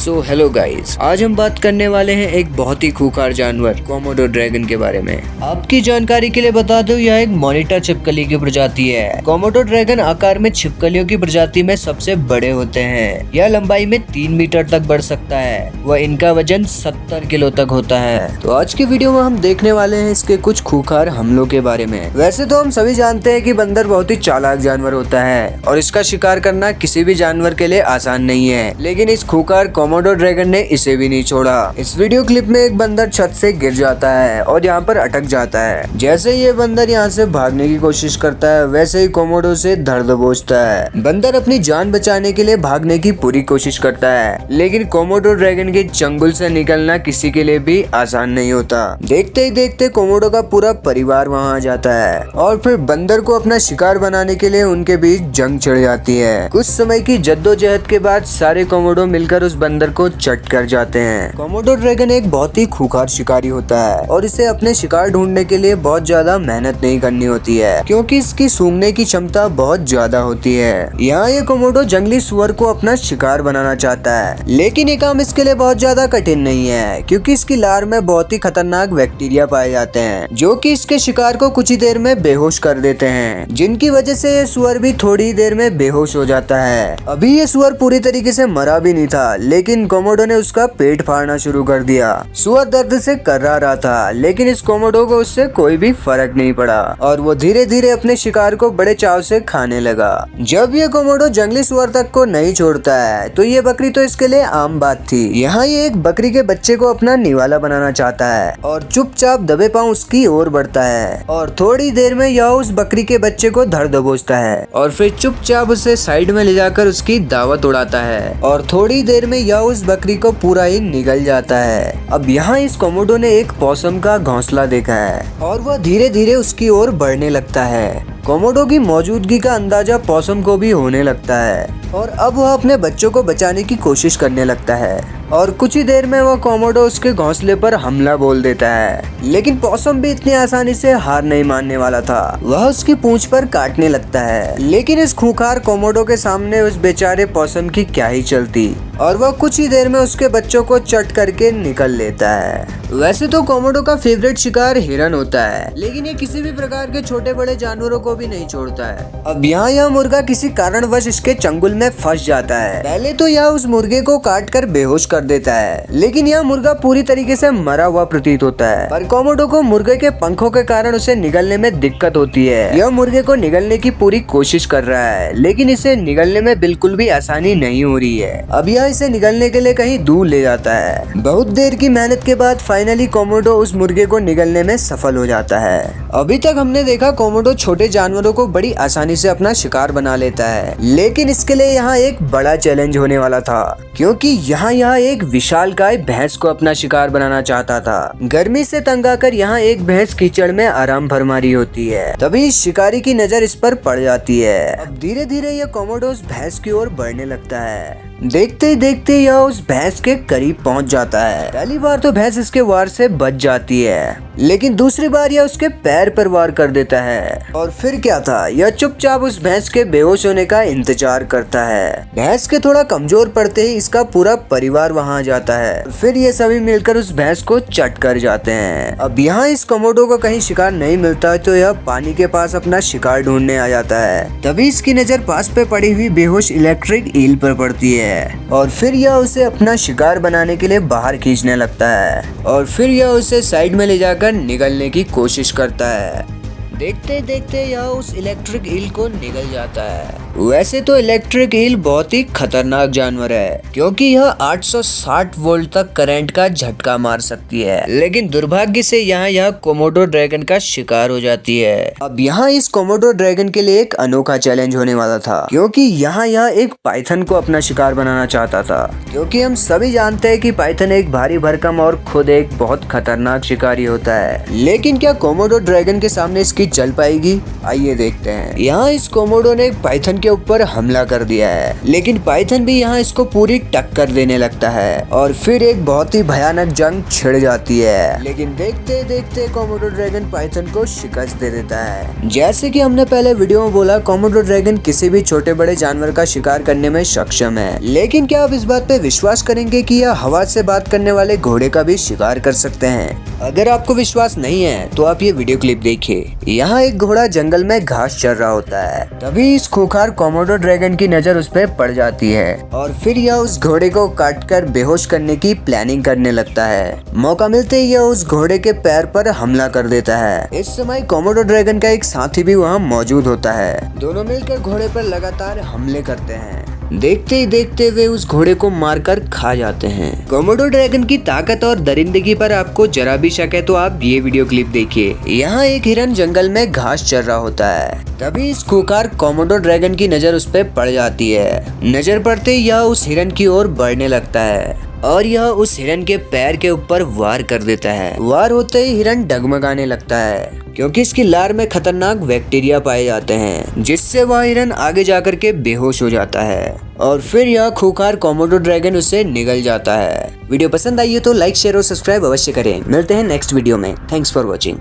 So hello guys, आज हम बात करने वाले हैं एक बहुत ही खूंखार जानवर कोमोडो ड्रैगन के बारे में। आपकी जानकारी के लिए बता दूं, यह एक मॉनिटर छिपकली की प्रजाति है। कोमोडो ड्रैगन आकार में छिपकलियों की प्रजाति में सबसे बड़े होते हैं। यह लंबाई में 3 मीटर तक बढ़ सकता है व इनका वजन 70 किलो तक होता है। तो आज की वीडियो में हम देखने वाले हैं इसके कुछ खूंखार हमलों के बारे में। वैसे तो हम सभी जानते हैं कि बंदर बहुत ही चालाक जानवर होता है और इसका शिकार करना किसी भी जानवर के लिए आसान नहीं है, लेकिन इस खूंखार कोमोडो ड्रैगन ने इसे भी नहीं छोड़ा। इस वीडियो क्लिप में एक बंदर छत से गिर जाता है और यहाँ पर अटक जाता है। जैसे ये बंदर यहाँ से भागने की कोशिश करता है, वैसे ही कोमोडो से धर दबोचता है। बंदर अपनी जान बचाने के लिए भागने की पूरी कोशिश करता है, लेकिन कोमोडो ड्रैगन के चंगुल से निकलना किसी के लिए भी आसान नहीं होता। देखते ही देखते कोमोडो का पूरा परिवार वहाँ आ जाता है और फिर बंदर को अपना शिकार बनाने के लिए उनके बीच जंग छिड़ जाती है। कुछ समय की जद्दोजहद के बाद सारे कोमोडो मिलकर उस बंदर को चट कर जाते हैं। कोमोडो ड्रैगन एक बहुत ही खूंखार शिकारी होता है और इसे अपने शिकार ढूंढने के लिए बहुत ज्यादा मेहनत नहीं करनी होती है, क्योंकि इसकी सूंघने की क्षमता बहुत ज्यादा होती है। यहाँ ये कोमोडो जंगली सुअर को अपना शिकार बनाना चाहता है, लेकिन ये काम इसके लिए बहुत ज्यादा कठिन नहीं है, क्योंकि इसकी लार में बहुत ही खतरनाक बैक्टीरिया पाए जाते हैं जो कि इसके शिकार को कुछ ही देर में बेहोश कर देते हैं, जिनकी वजह से ये सुअर भी थोड़ी देर में बेहोश हो जाता है। अभी ये सुअर पूरी तरीके से मरा भी नहीं था, लेकिन कोमोडो ने उसका पेट फाड़ना शुरू कर दिया। सुअर दर्द से कर्रा रहा था, लेकिन इस कोमोडो को उससे कोई भी फर्क नहीं पड़ा और वो धीरे धीरे अपने शिकार को बड़े चाव से खाने लगा। जब ये कोमोडो जंगली सुअर तक को नहीं छोड़ता है तो ये बकरी तो इसके लिए आम बात थी। यहाँ ये एक बकरी के बच्चे को अपना निवाला बनाना चाहता है और चुपचाप दबे पांव उसकी ओर बढ़ता है और थोड़ी देर में यह उस बकरी के बच्चे को धर दबोचता है और फिर चुपचाप उसे साइड में ले जाकर उसकी दावत उड़ाता है और थोड़ी देर में यह उस बकरी को पूरा ही निगल जाता है। अब यहाँ इस कोमोडो ने एक पॉसम का घोंसला देखा है और वह धीरे धीरे उसकी ओर बढ़ने लगता है। कोमोडो की मौजूदगी का अंदाजा पॉसम को भी होने लगता है और अब वह अपने बच्चों को बचाने की कोशिश करने लगता है और कुछ ही देर में वह कोमोडो उसके घोंसले पर हमला बोल देता है। लेकिन पॉसम भी इतनी आसानी से हार नहीं मानने वाला था। वह उसकी पूंछ पर काटने लगता है, लेकिन इस खूंखार कोमोडो के सामने उस बेचारे पॉसम की क्या ही चलती और वह कुछ ही देर में उसके बच्चों को चट करके निकल लेता है। वैसे तो कोमोडो का फेवरेट शिकार हिरन होता है, लेकिन ये किसी भी प्रकार के छोटे बड़े जानवरों को भी नहीं छोड़ता है। अब यहाँ यह मुर्गा किसी कारणवश इसके चंगुल में फंस जाता है। पहले तो यह उस मुर्गे को काट कर बेहोश कर देता है, लेकिन यह मुर्गा पूरी तरीके से मरा हुआ प्रतीत होता है। पर कोमोडो को मुर्गे के पंखों के कारण उसे निगलने में दिक्कत होती है। यह मुर्गे को निगलने की पूरी कोशिश कर रहा है, लेकिन इसे निगलने में बिल्कुल भी आसानी नहीं हो रही है। अब यह इसे निगलने के लिए कहीं दूर ले जाता है। बहुत देर की मेहनत के बाद फाइनली कोमोडो उस मुर्गे को निगलने में सफल हो जाता है। अभी तक हमने देखा कोमोडो छोटे जानवरों को बड़ी आसानी से अपना शिकार बना लेता है, लेकिन इसके लिए यहाँ एक बड़ा चैलेंज होने वाला था, क्योंकि यहाँ एक विशालकाय भैंस को अपना शिकार बनाना चाहता था। गर्मी से तंग आकर यहाँ एक भैंस कीचड़ में आराम फरमा रही होती है। तभी शिकारी की नजर इस पर पड़ जाती है। अब धीरे धीरे यह कोमोडो उस भैंस की ओर बढ़ने लगता है। देखते ही देखते यह उस भैंस के करीब पहुंच जाता है। पहली बार तो भैंस इसके वार से बच जाती है, लेकिन दूसरी बार यह उसके पैर पर वार कर देता है और फिर क्या था, यह चुपचाप उस भैंस के बेहोश होने का इंतजार करता है। भैंस के थोड़ा कमजोर पड़ते ही इसका पूरा परिवार वहां आ जाता है। फिर ये सभी मिलकर उस भैंस को चट कर जाते हैं। अब यहाँ इस कोमोडो को कहीं शिकार नहीं मिलता तो यह पानी के पास अपना शिकार ढूंढने आ जाता है। तभी इसकी नजर पास पे पड़ी हुई बेहोश इलेक्ट्रिक ईल पर पड़ती है और फिर यह उसे अपना शिकार बनाने के लिए बाहर खींचने लगता है और फिर यह उसे साइड में ले जाकर निगलने की कोशिश करता है। देखते देखते यह उस इलेक्ट्रिक ईल को निगल जाता है। वैसे तो इलेक्ट्रिक ईल बहुत ही खतरनाक जानवर है, क्योंकि यह 860 वोल्ट तक करंट का झटका मार सकती है, लेकिन दुर्भाग्य से यहाँ यह कोमोडो ड्रैगन का शिकार हो जाती है। अब यहाँ इस कोमोडो ड्रैगन के लिए एक अनोखा चैलेंज होने वाला था, क्योंकि यहाँ यह एक पाइथन को अपना शिकार बनाना चाहता था। क्योंकि हम सभी जानते हैं कि पाइथन एक भारी भरकम और खुद एक बहुत खतरनाक शिकारी होता है, लेकिन क्या कोमोडो ड्रैगन के सामने इसकी चल पाएगी? आइए देखते हैं। यहाँ इस कोमोडो ने एक पाइथन के ऊपर हमला कर दिया है, लेकिन पाइथन भी यहाँ इसको पूरी टक्कर देने लगता है और फिर एक बहुत ही भयानक जंग छिड़ जाती है। लेकिन देखते देखते कोमोडो ड्रैगन पाइथन को शिकस्त दे देता है। जैसे कि हमने पहले वीडियो में बोला, कोमोडो ड्रैगन किसी भी छोटे बड़े जानवर का शिकार करने में सक्षम है, लेकिन क्या आप इस बात पे विश्वास करेंगे कि यह हवा से बात करने वाले घोड़े का भी शिकार कर सकते हैं? अगर आपको विश्वास नहीं है तो आप ये वीडियो क्लिप देखिए। यहाँ एक घोड़ा जंगल में घास चर रहा होता है, तभी इस खूंखार कोमोडो ड्रैगन की नजर उस पर पड़ जाती है और फिर यह उस घोड़े को काटकर बेहोश करने की प्लानिंग करने लगता है। मौका मिलते ही यह उस घोड़े के पैर पर हमला कर देता है। इस समय कोमोडो ड्रैगन का एक साथी भी वहाँ मौजूद होता है। दोनों मिलकर घोड़े पर लगातार हमले करते हैं। देखते ही देखते वे उस घोड़े को मारकर खा जाते हैं। कोमोडो ड्रैगन की ताकत और दरिंदगी पर आपको जरा भी शक है तो आप ये वीडियो क्लिप देखिए। यहाँ एक हिरन जंगल में घास चर रहा होता है, तभी इस खूंखार कोमोडो ड्रैगन की नजर उस पर पड़ जाती है। नजर पड़ते ही यह उस हिरन की ओर बढ़ने लगता है और यह उस हिरन के पैर के ऊपर वार कर देता है। वार होते ही हिरन डगमगाने लगता है क्योंकि इसकी लार में खतरनाक बैक्टीरिया पाए जाते हैं, जिससे वह हिरन आगे जाकर के बेहोश हो जाता है और फिर यह खूंखार कोमोडो ड्रैगन उसे निगल जाता है। वीडियो पसंद आई हो तो लाइक शेयर और सब्सक्राइब अवश्य करें। मिलते हैं नेक्स्ट वीडियो में। Thanks for watching.